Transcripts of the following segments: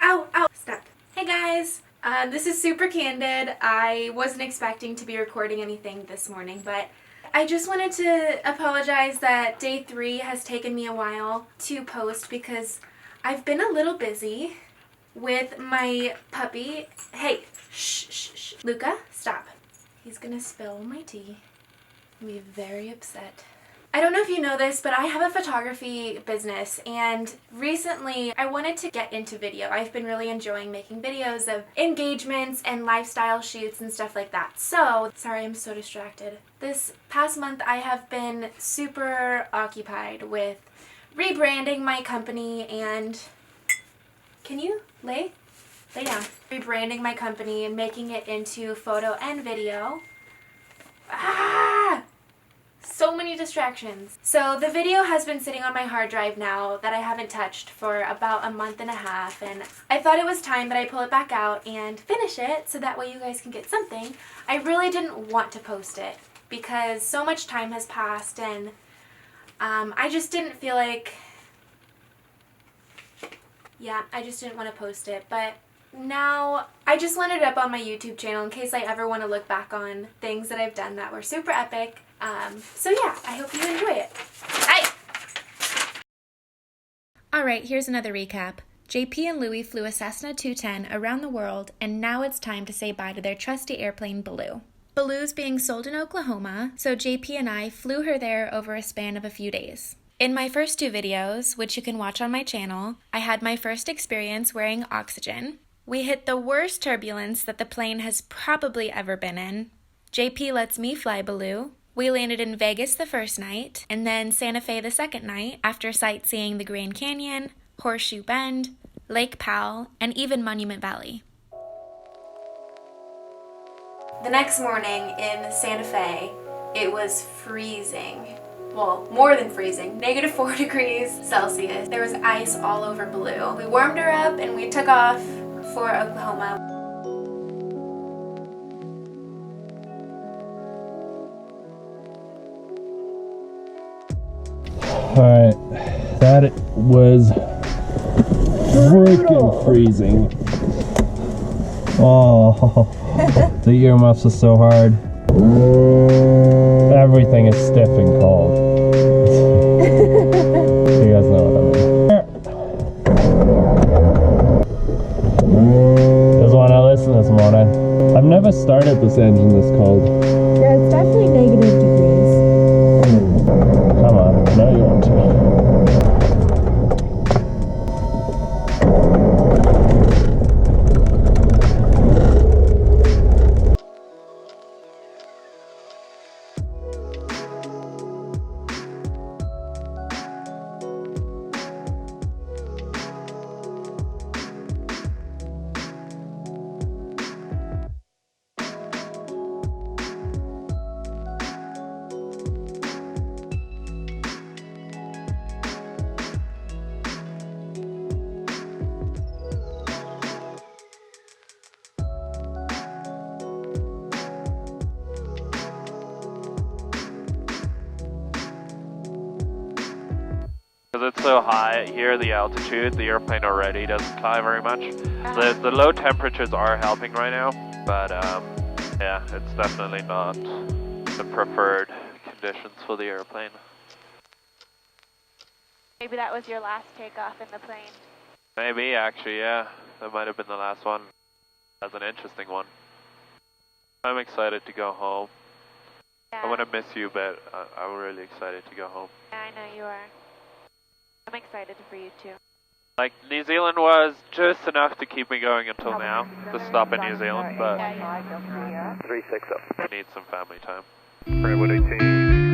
Ow, ow, stop. Hey guys, this is super candid. I wasn't expecting to be recording anything this morning, but I just wanted to apologize that day 3 has taken me a while to post because I've been a little busy with my puppy. Hey, shh, shh, shh. Luca, stop. He's gonna spill my tea. I'm gonna be very upset. I don't know if you know this, but I have a photography business, and recently I wanted to get into video. I've been really enjoying making videos of engagements and lifestyle shoots and stuff like that. So, sorry, I'm so distracted. This past month I have been super occupied with rebranding my company and... Can you lay down? Rebranding my company and making it into photo and video. So many distractions. So the video has been sitting on my hard drive now that I haven't touched for about a month and a half, and I thought it was time that I pull it back out and finish it so that way you guys can get something. I really didn't want to post it because so much time has passed, and I just didn't feel like... Yeah, I just didn't want to post it, but now I just wanted it up on my YouTube channel in case I ever want to look back on things that I've done that were super epic. So yeah, I hope you enjoy it. Bye! Alright, here's another recap. JP and Louie flew a Cessna 210 around the world, and now it's time to say bye to their trusty airplane, Baloo. Baloo's being sold in Oklahoma, so JP and I flew her there over a span of a few days. In my first 2 videos, which you can watch on my channel, I had my first experience wearing oxygen. We hit the worst turbulence that the plane has probably ever been in. JP lets me fly Baloo. We landed in Vegas the first night, and then Santa Fe the second night, after sightseeing the Grand Canyon, Horseshoe Bend, Lake Powell, and even Monument Valley. The next morning in Santa Fe, it was freezing. Well, more than freezing, -4 degrees Celsius. There was ice all over Baloo. We warmed her up and we took off for Oklahoma. Alright, that was freaking freezing. Oh, the earmuffs are so hard. Everything is stiff and cold. You guys know what I mean. Just want to listen this morning. I've never started this engine this cold. Yeah, it's definitely -degrees. Come on, I know you want to. Because it's so high here, the altitude, the airplane already doesn't fly very much. The low temperatures are helping right now, but yeah, it's definitely not the preferred conditions for the airplane. Maybe that was your last takeoff in the plane. Maybe, actually, yeah. That might have been the last one. That's an interesting one. I'm excited to go home. Yeah. I'm going to miss you, but I'm really excited to go home. Yeah, I know you are. I'm excited for you too. Like, New Zealand was just enough to keep me going until now, to stop in New Zealand, but 360. I need some family time. Redwood 18.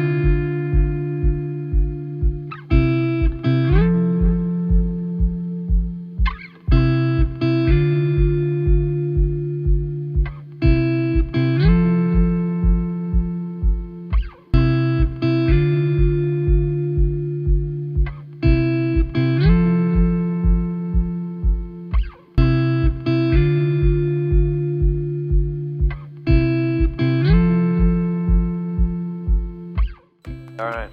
Alright,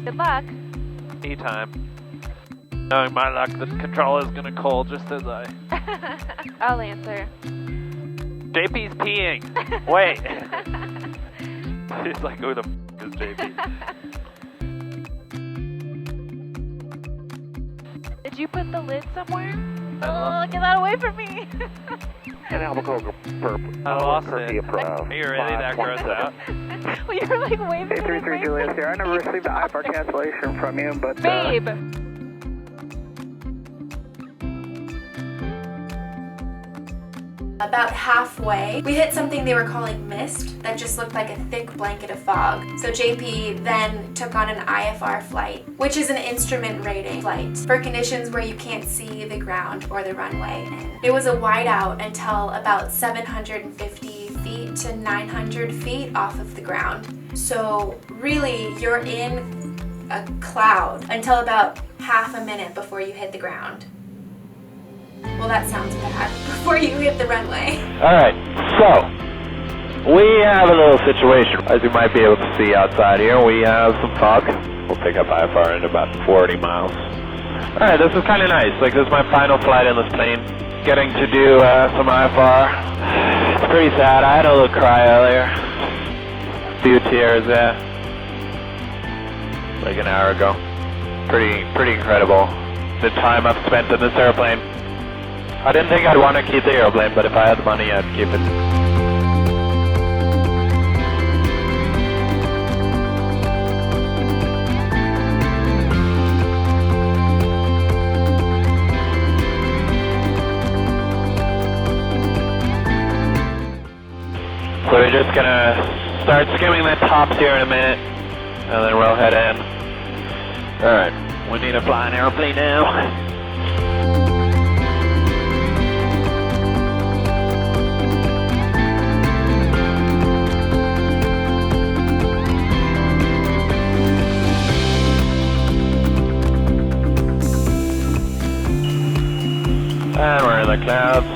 Good luck. tea time. Knowing my luck, the controller's gonna call just as I... I'll answer. JP's peeing! Wait! He's like, who the f*** is JP? Did you put the lid somewhere? Oh, get that away from me! And Albuquerque for I lost Albuquerque it. approach. Are you really that grossed out? Well, you were like waving it in 833 my Julius face. here. I never received the IFR cancellation from you, but Babe! About halfway, we hit something they were calling mist that just looked like a thick blanket of fog. So JP then took on an IFR flight, which is an instrument rating flight for conditions where you can't see the ground or the runway. And it was a whiteout until about 750 feet to 900 feet off of the ground. So really, you're in a cloud until about half a minute before you hit the ground. Well, that sounds bad. Before you hit the runway. Alright, so we have a little situation. As you might be able to see outside here, we have some fog. We'll pick up IFR in about 40 miles. Alright, this is kind of nice. Like, this is my final flight in this plane. Getting to do some IFR. It's pretty sad. I had a little cry earlier. A few tears there. Like an hour ago. Pretty incredible. The time I've spent in this airplane. I didn't think I'd want to keep the airplane, but if I had the money, I'd keep it. So we're just gonna start skimming the tops here in a minute, and then we'll head in. Alright, we need to fly an airplane now. And we're in the clouds.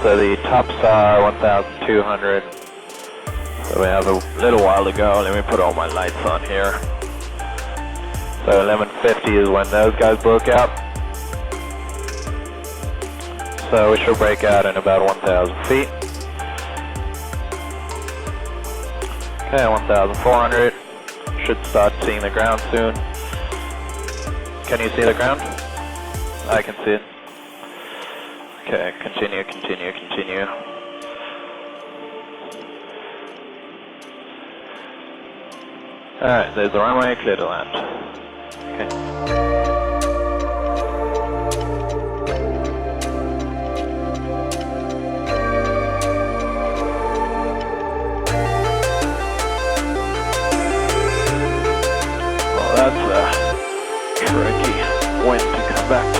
So the tops are 1,200. So we have a little while to go. Let me put all my lights on here. So 1150 is when those guys broke out. So we should break out in about 1,000 feet. Okay, 1,400. Should start seeing the ground soon. Can you see the ground? I can see it. Okay, continue. Alright, there's the runway, clear to land. Okay. Well, that's a tricky wind to come back to.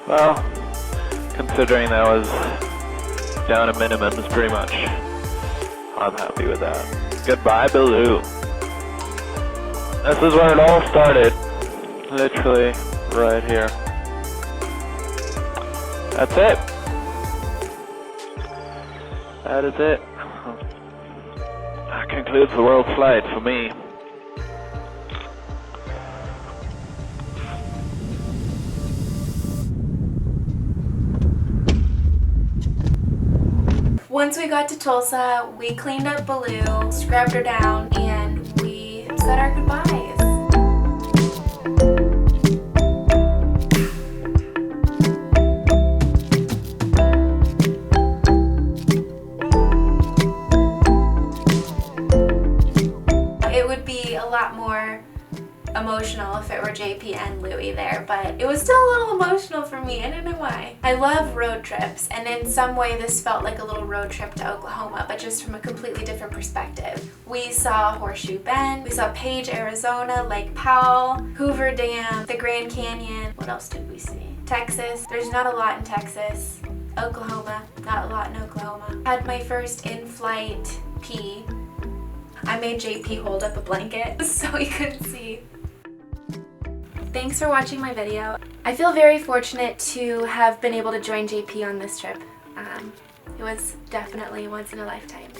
Well, considering that was down to minimums pretty much, I'm happy with that. Goodbye, Baloo. This is where it all started. Literally right here. That's it. That is it. Okay. concludes the world flight for me. Once we got to Tulsa, we cleaned up Baloo, scrubbed her down, and we said our goodbyes. It would be a lot more emotional if it were JP and Louie there, but it was still a little emotional for me. I don't know why. I love road trips, and in some way this felt like a little road trip to Oklahoma, but just from a completely different perspective. We saw Horseshoe Bend, we saw Page, Arizona, Lake Powell, Hoover Dam, the Grand Canyon. What else did we see? Texas. There's not a lot in Texas. Oklahoma. Not a lot in Oklahoma. Had my first in-flight pee. I made JP hold up a blanket so he couldn't see. Thanks for watching my video. I feel very fortunate to have been able to join JP on this trip. It was definitely once in a lifetime.